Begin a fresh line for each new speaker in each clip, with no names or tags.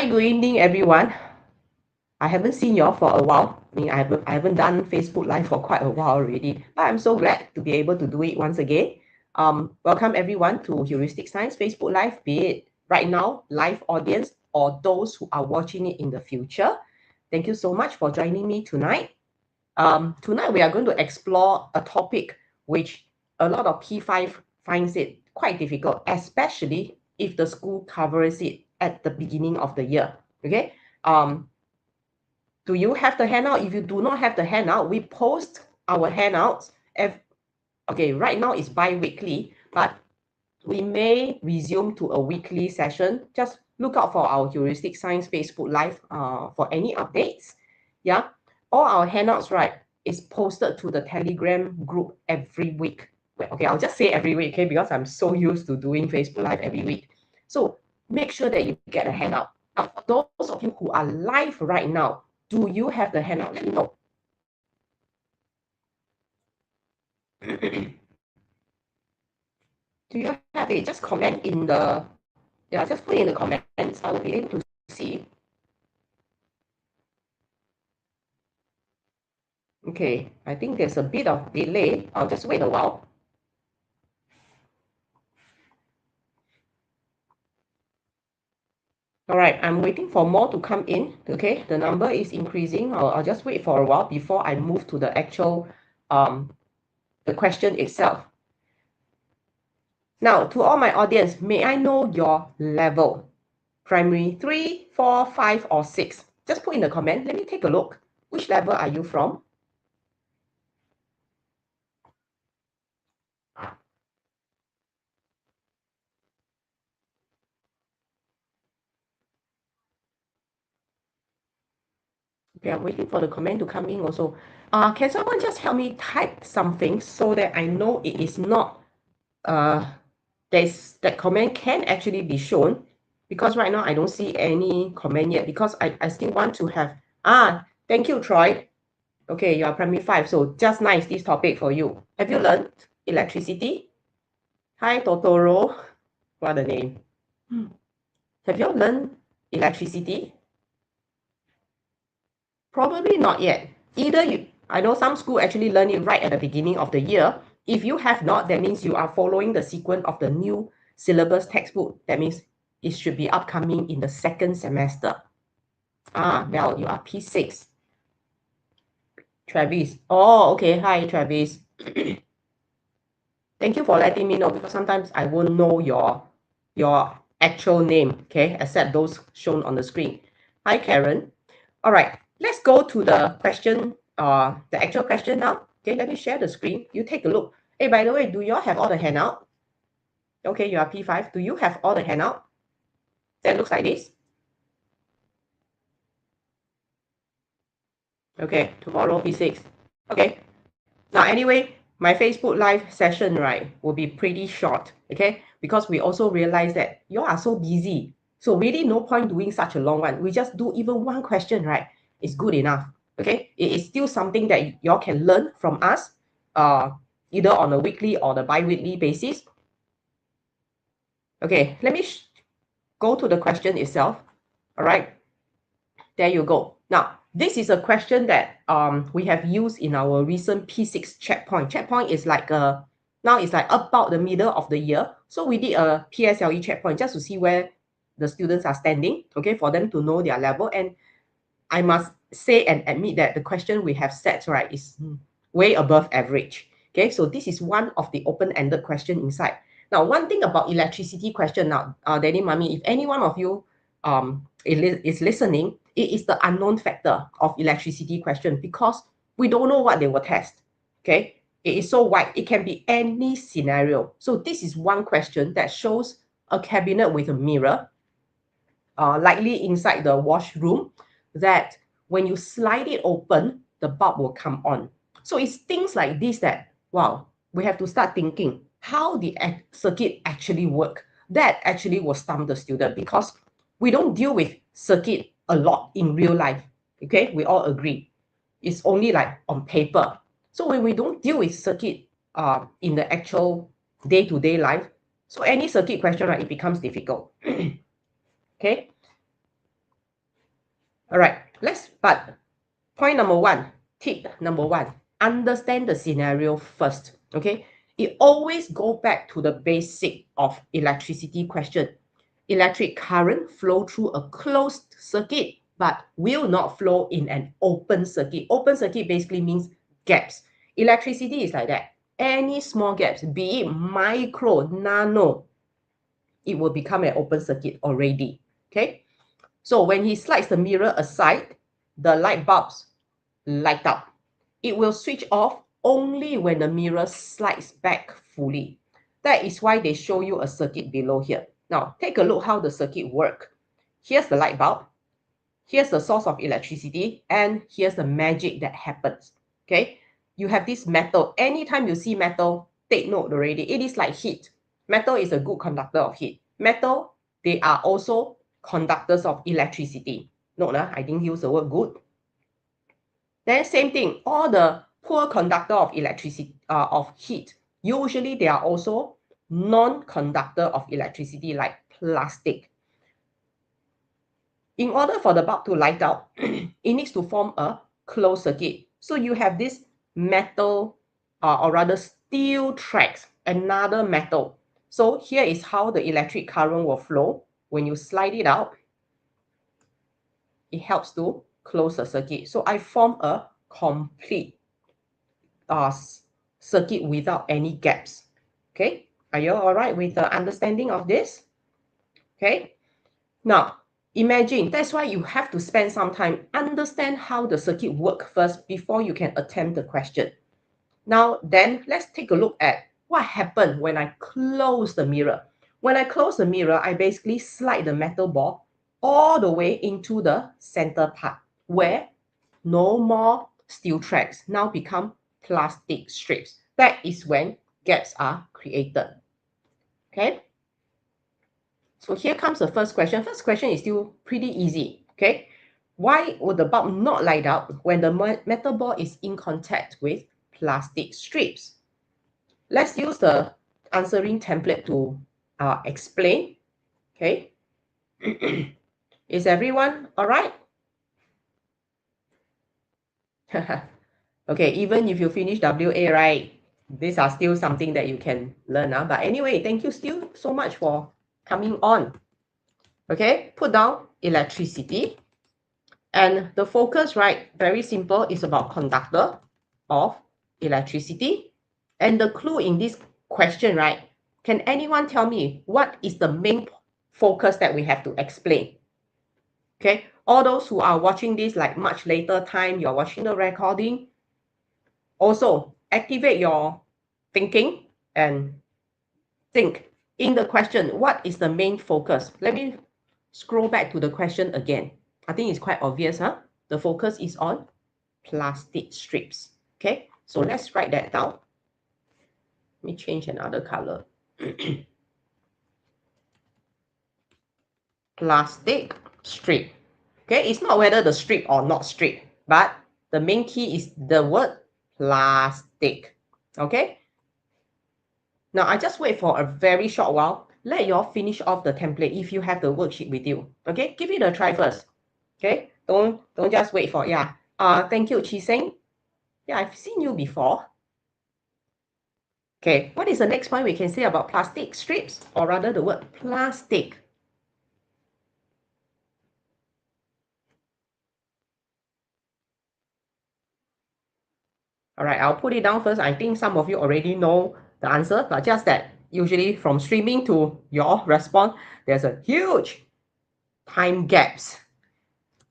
Hi, good evening, everyone. I haven't seen you all for a while. I mean, I haven't done Facebook Live for quite a while already, but I'm so glad to be able to do it once again. Welcome everyone to Heuristic Science Facebook Live, be it right now, live audience, or those who are watching it in the future. Thank you so much for joining me tonight. Tonight we are going to explore a topic which a lot of P5 finds it quite difficult, especially if the school covers it at the beginning of the year. Okay. Do you have the handout? If you do not have the handout, we post our handouts. Okay, right now it's bi-weekly, but we may resume to a weekly session. Just look out for our Heuristic Science Facebook Live for any updates. Yeah, all our handouts, right, is posted to the Telegram group every week. Okay, I'll just say every week, okay, because I'm so used to doing Facebook Live every week. So make sure that you get a handout. Now, for those of you who are live right now, do you have the handout? Let me know. Do you have it? Just comment in the, yeah, just put in the comments. I will be able to see. Okay, I think there's a bit of delay. I'll just wait a while. All right, I'm waiting for more to come in. Okay, the number is increasing. I'll just wait for a while before I move to the actual, the question itself. Now, to all my audience, may I know your level? Primary 3, 4, 5, or 6? Just put in the comment. Let me take a look. Which level are you from? Okay, I'm waiting for the comment to come in also. Can someone just help me type something so that I know it is not, that comment can actually be shown, because right now I don't see any comment yet, because I still want to have, thank you, Troy. Okay, you are primary 5, so just nice, this topic for you. Have you learned electricity? Hi, Totoro. What a name. Have you learned electricity? Probably not yet. Either you, I know some school actually learn it right at the beginning of the year. If you have not, that means you are following the sequence of the new syllabus textbook. That means it should be upcoming in the second semester. Well, you are P6. Travis. Oh, okay. Hi, Travis. Thank you for letting me know, because sometimes I won't know your actual name, okay, except those shown on the screen. Hi, Karen. All right, let's go to the question, the actual question now. Okay, let me share the screen. You take a look. Hey, by the way, do you all have all the handout? Okay, you are P5. Do you have all the handout? That looks like this. Okay, tomorrow P6. Okay. Now, anyway, my Facebook Live session, right, will be pretty short, okay? Because we also realize that you are so busy. So really no point doing such a long one. We just do even one question, right? It's good enough, okay? It is still something that y'all can learn from us, either on a weekly or the bi-weekly basis. Okay, let me go to the question itself, all right? There you go. Now, this is a question that we have used in our recent P6 checkpoint. Checkpoint is like now it's like about the middle of the year. So we did a PSLE checkpoint just to see where the students are standing, okay, for them to know their level. And I must say and admit that the question we have set, right, is way above average. Okay, so this is one of the open-ended question inside. Now, one thing about electricity question now, Daddy, Mommy, if any one of you is listening, it is the unknown factor of electricity question, because we don't know what they will test. Okay, it is so wide. It can be any scenario. So this is one question that shows a cabinet with a mirror, likely inside the washroom, that when you slide it open, the bulb will come on. So it's things like this that, wow, we have to start thinking how the circuit actually work. That actually will stump the student, because we don't deal with circuit a lot in real life. Okay, we all agree. It's only like on paper. So when we don't deal with circuit in the actual day-to-day life, so any circuit question, right, it becomes difficult. Okay. All right, but point number one, tip number one, understand the scenario first, okay? It always go back to the basic of electricity question. Electric current flow through a closed circuit, but will not flow in an open circuit. Open circuit basically means gaps. Electricity is like that. Any small gaps, be it micro, nano, it will become an open circuit already, okay? So when he slides the mirror aside, the light bulbs light up. It will switch off only when the mirror slides back fully. That is why they show you a circuit below here. Now, take a look how the circuit works. Here's the light bulb. Here's the source of electricity. And here's the magic that happens. Okay? You have this metal. Anytime you see metal, take note already. It is like heat. Metal is a good conductor of heat. Metal, they are also conductors of electricity. Note, I didn't use the word good. Then same thing, all the poor conductor of electricity, of heat, usually they are also non-conductor of electricity like plastic. In order for the bulb to light up, it needs to form a closed circuit. So you have this metal, or rather steel tracks, another metal. So here is how the electric current will flow. When you slide it out, it helps to close the circuit. So I form a complete circuit without any gaps. Okay, are you all right with the understanding of this? Okay, now imagine, that's why you have to spend some time understand how the circuit works first before you can attempt the question. Now then, let's take a look at what happened when I close the mirror. When I close the mirror, I basically slide the metal ball all the way into the center part where no more steel tracks, now become plastic strips. That is when gaps are created. Okay. So here comes the first question. First question is still pretty easy. Okay. Why would the bulb not light up when the metal ball is in contact with plastic strips? Let's use the answering template to explain. Okay. Is everyone all right? Okay, even if you finish WA, right, these are still something that you can learn. But anyway, thank you still so much for coming on. Okay, put down electricity. And the focus, right, very simple, is about conductor of electricity. And the clue in this question, right, can anyone tell me what is the main focus that we have to explain? Okay, all those who are watching this like much later time, you're watching the recording, also activate your thinking and think in the question, what is the main focus? Let me scroll back to the question again. I think it's quite obvious, huh? The focus is on plastic strips. Okay, so let's write that down. Let me change another color. Plastic strip. Okay, it's not whether the strip or not strip, but the main key is the word plastic. Okay, now I just wait for a very short while. Let you all finish off the template if you have the worksheet with you. Okay, give it a try first. Okay, don't just wait for, yeah. Thank you, Chi Seng. Yeah, I've seen you before. Okay, what is the next point we can say about plastic strips, or rather the word plastic? All right, I'll put it down first. I think some of you already know the answer, but just that usually from streaming to your response, there's a huge time gaps.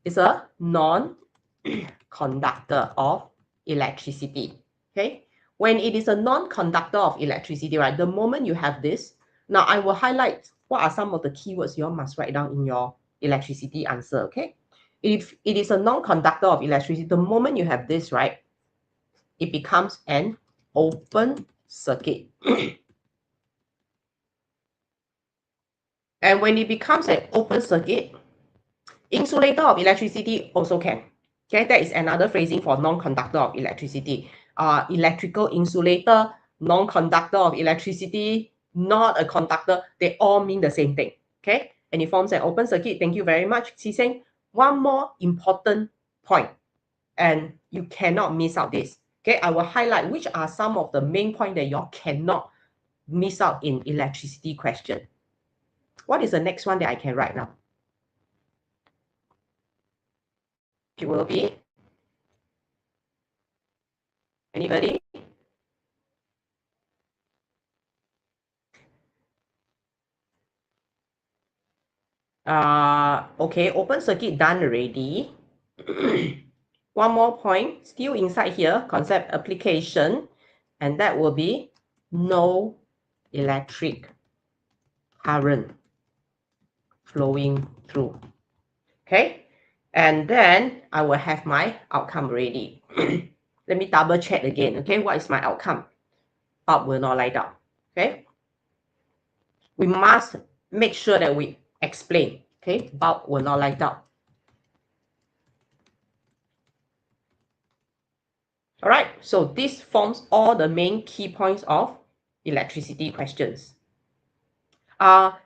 It's a non-conductor of electricity. Okay, when it is a non-conductor of electricity, right, the moment you have this, now I will highlight what are some of the keywords you all must write down in your electricity answer. Okay, if it is a non-conductor of electricity, the moment you have this, right, it becomes an open circuit. And when it becomes an open circuit, insulator of electricity also can. Okay, that is another phrasing for non-conductor of electricity. Electrical insulator, non-conductor of electricity, not a conductor, they all mean the same thing. Okay, and it forms an open circuit. Thank you very much, Qi Seng. one more important point, and you cannot miss out this. Okay, I will highlight which are some of the main points that you cannot miss out in electricity question. What is the next one that I can write now? It will be, anybody? Okay, open circuit done already. One more point, still inside here, concept application, and that will be no electric current flowing through. Okay, and then I will have my outcome ready. Let me double check again. Okay, what is my outcome? Bulb will not light up. Okay, we must make sure that we explain. Okay, bulb will not light up. All right, so this forms all the main key points of electricity questions.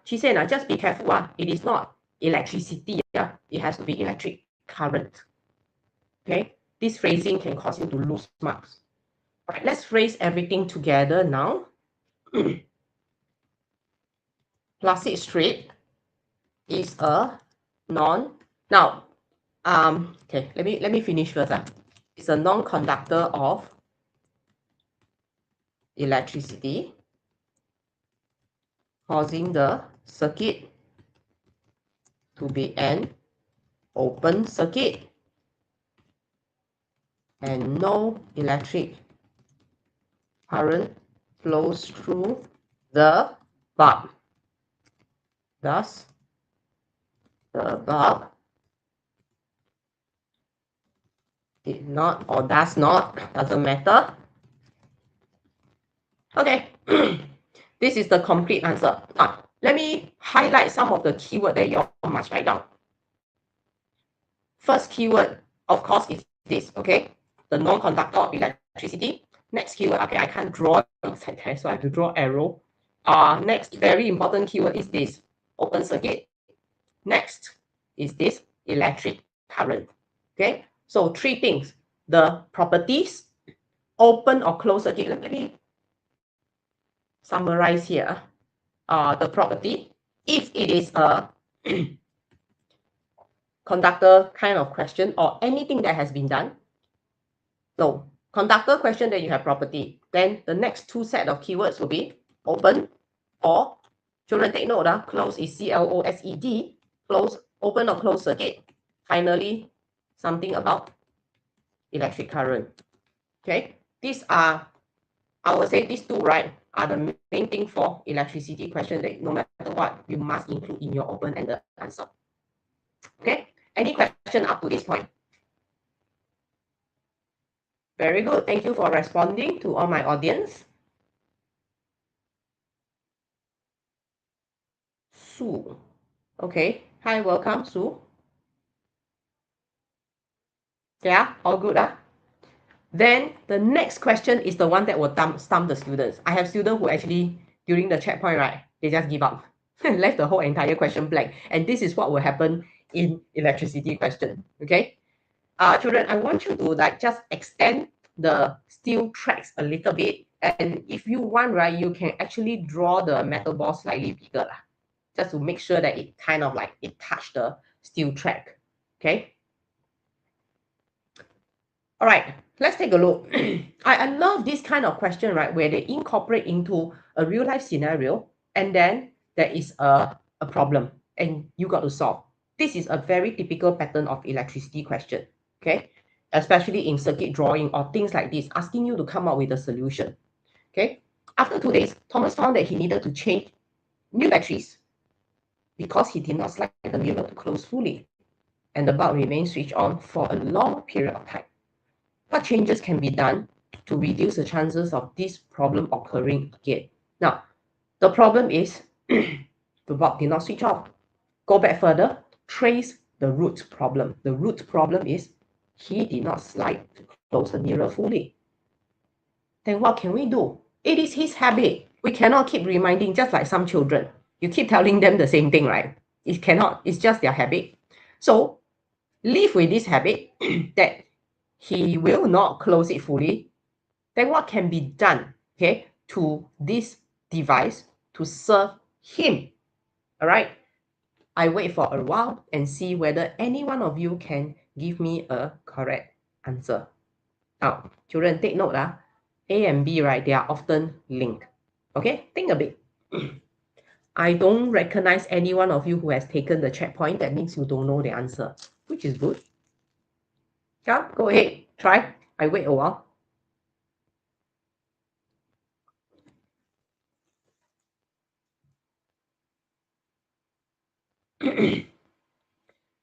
She said, just be careful. It is not electricity. It has to be electric current. Okay, this phrasing can cause you to lose marks. All right, let's phrase everything together now. Plastic strip is a non. Now, okay, let me finish first. It's a non-conductor of electricity, causing the circuit to be an open circuit and no electric current flows through the bulb. Thus, the bulb did not or does not, doesn't matter. Okay, this is the complete answer. Now, let me highlight some of the keywords that you all must write down. First keyword, of course, is this, okay? The non-conductor of electricity. Next keyword, okay, I can't draw inside there, so I have to draw arrow. Next, very important keyword is this, open circuit. Next is this, electric current, okay? So three things, the properties, open or closed circuit. Let me summarize here. The property, if it is a conductor kind of question or anything that has been done. So conductor question, that you have property. Then the next two set of keywords will be open or, children take note, close is C-L-O-S-E-D, close, open or closed circuit. Finally, something about electric current. Okay, these are, I would say these two, right, are the main thing for electricity question that no matter what, you must include in your open-ended answer. Okay, any question up to this point? Very good. Thank you for responding to all my audience. Sue. Okay. Hi, welcome, Sue. Yeah, all good. Then the next question is the one that will stump the students. I have students who actually, during the checkpoint, right, they just give up and left the whole entire question blank. And this is what will happen in electricity question. Okay. Children, I want you to just extend the steel tracks a little bit. And if you want, right, you can actually draw the metal ball slightly bigger, just to make sure that it kind of it touched the steel track. Okay. All right, let's take a look. I love this kind of question, right, where they incorporate into a real life scenario, and then there is a problem and you got to solve. This is a very typical pattern of electricity question, okay? Especially in circuit drawing or things like this, asking you to come up with a solution, okay? After 2 days, Thomas found that he needed to change new batteries because he did not slide the mirror to close fully, and the bulb remained switched on for a long period of time. What changes can be done to reduce the chances of this problem occurring again? Now, the problem is the bulb did not switch off. Go back further, trace the root problem. The root problem is he did not slide to close the mirror fully. Then what can we do? It is his habit. We cannot keep reminding, just like some children. You keep telling them the same thing, right? It cannot. It's just their habit. So live with this habit that he will not close it fully, then what can be done, okay, to this device to serve him? All right, I wait for a while and see whether any one of you can give me a correct answer. Now, children, take note, A and B, right, they are often linked. Okay, think a bit. I don't recognize any one of you who has taken the checkpoint. That means you don't know the answer, which is good. Yeah, go ahead, try. I wait a while.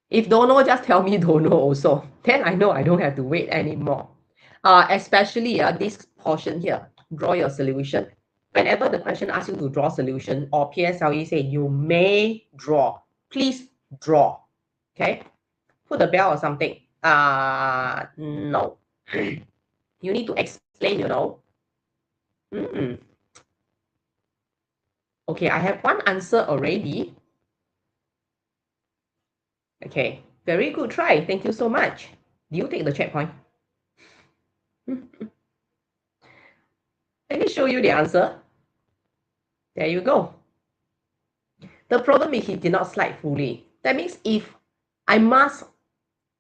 If don't know, just tell me don't know also. Then I know I don't have to wait anymore. Especially this portion here, draw your solution. Whenever the question asks you to draw solution or PSLE say you may draw, please draw. Okay? Put a bell or something. No. You need to explain, you know. Okay, I have one answer already. Okay, very good try. Thank you so much. Do you take the checkpoint? Let me show you the answer. There you go. The problem is he did not slide fully. That means if I must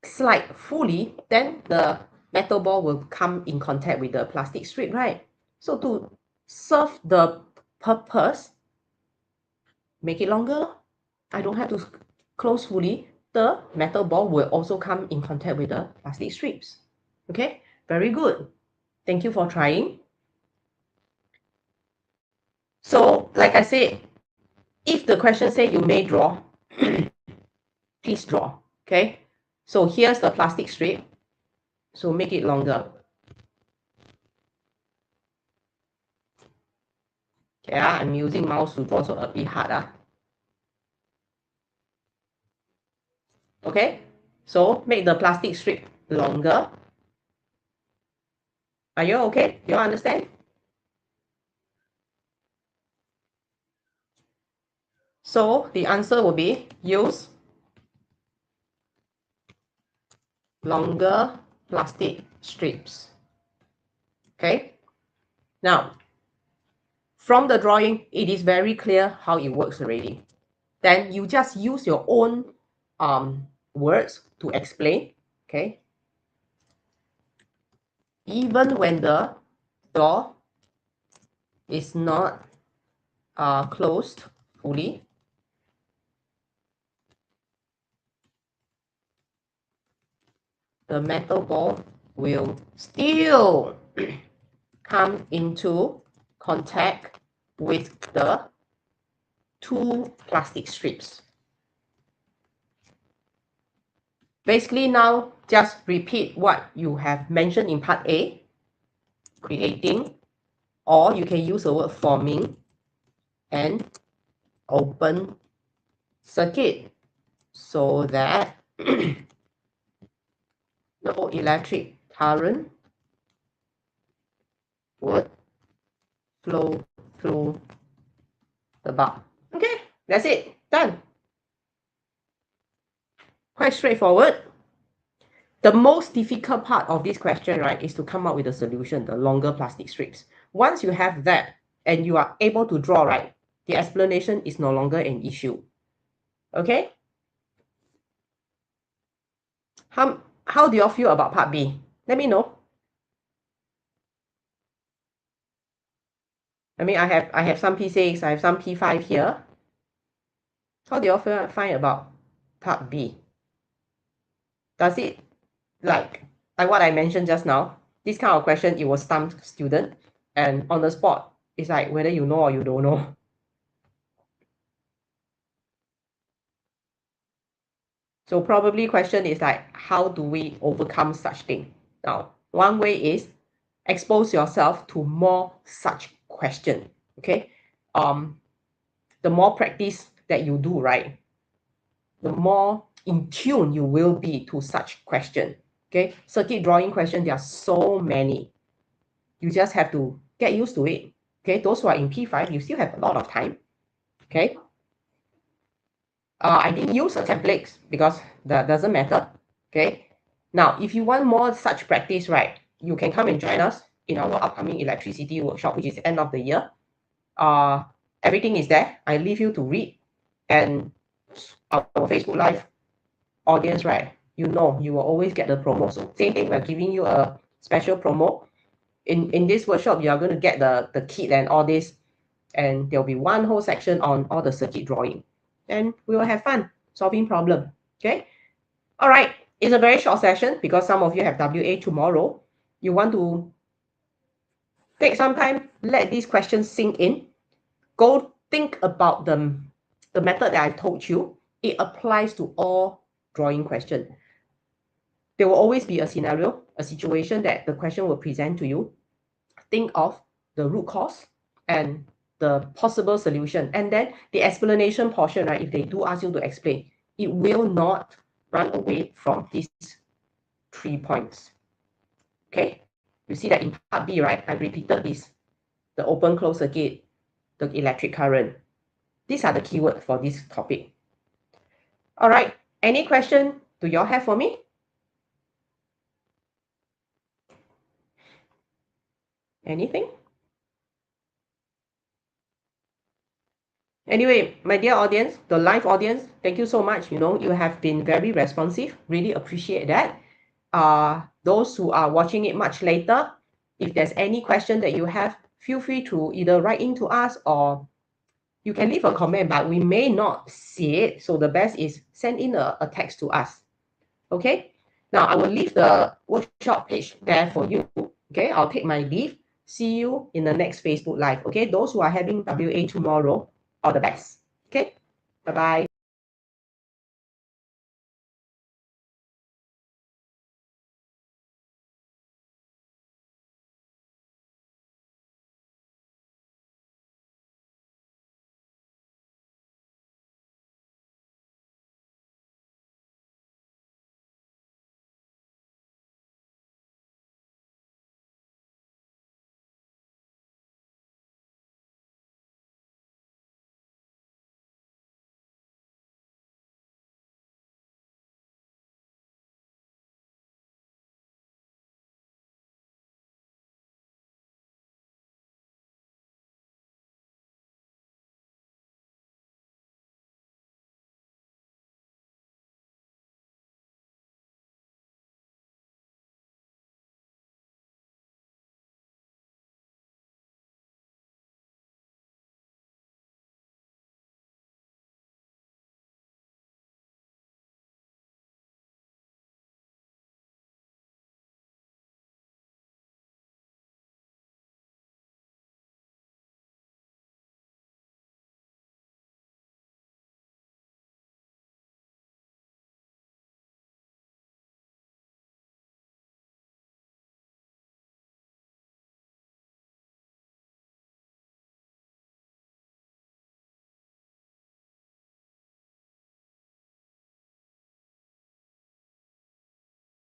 slide fully, then the metal ball will come in contact with the plastic strip, right? So to serve the purpose, make it longer. I don't have to close fully. The metal ball will also come in contact with the plastic strips. Okay, very good. Thank you for trying. So, like I said, if the question say you may draw, please draw. Okay, so here's the plastic strip. So make it longer. Okay, I'm using mouse to draw, so a bit hard. Okay, so make the plastic strip longer. Are you okay? You understand? So the answer will be use longer plastic strips. Okay, now from the drawing, it is very clear how it works already. Then you just use your own words to explain. Okay, even when the door is not closed fully, the metal ball will still come into contact with the two plastic strips. Basically, now just repeat what you have mentioned in part A, creating, or you can use the word forming an open circuit so that no electric current would flow through the bar. Okay, that's it. Done. Quite straightforward. The most difficult part of this question, right, is to come up with a solution, the longer plastic strips. Once you have that and you are able to draw, right, the explanation is no longer an issue. Okay? How do you all feel about part B? Let me know. I mean, I have some P6, I have some P5 here. How do you all find about part B? Does it, like what I mentioned just now, this kind of question, it will stump student, and on the spot, it's like whether you know or you don't know. So probably question is like, how do we overcome such thing? Now, one way is expose yourself to more such question. Okay, the more practice that you do, right, the more in tune you will be to such question. Okay, circuit drawing question, there are so many. You just have to get used to it. Okay, those who are in P5, you still have a lot of time. Okay, I didn't use a template because that doesn't matter. Okay. Now, if you want more such practice, right, you can come and join us in our upcoming electricity workshop, which is end of the year. Everything is there. I leave you to read. And our Facebook Live audience, right, you know you will always get the promo. So same thing, we're giving you a special promo. In this workshop, you are going to get the kit and all this. And there'll be one whole section on all the circuit drawing. And we will have fun solving problem. Okay. All right. It's a very short session because some of you have WA tomorrow. You want to take some time, let these questions sink in. Go think about the method that I told you. It applies to all drawing questions. There will always be a scenario, a situation that the question will present to you. Think of the root cause and the possible solution. And then the explanation portion, right, if they do ask you to explain, it will not run away from these 3 points. Okay, you see that in part B, right, I repeated this. The open close circuit, the electric current. These are the keywords for this topic. All right, any question do you all have for me? Anything? Anyway, my dear audience, the live audience, thank you so much. You have been very responsive. Really appreciate that. Those who are watching it much later, if there's any question that you have, feel free to either write in to us or you can leave a comment, but we may not see it. So the best is send in a text to us. Okay. Now I will leave the workshop page there for you. Okay. I'll take my leave. See you in the next Facebook Live. Okay. Those who are having WA tomorrow, all the best. Okay. Bye-bye.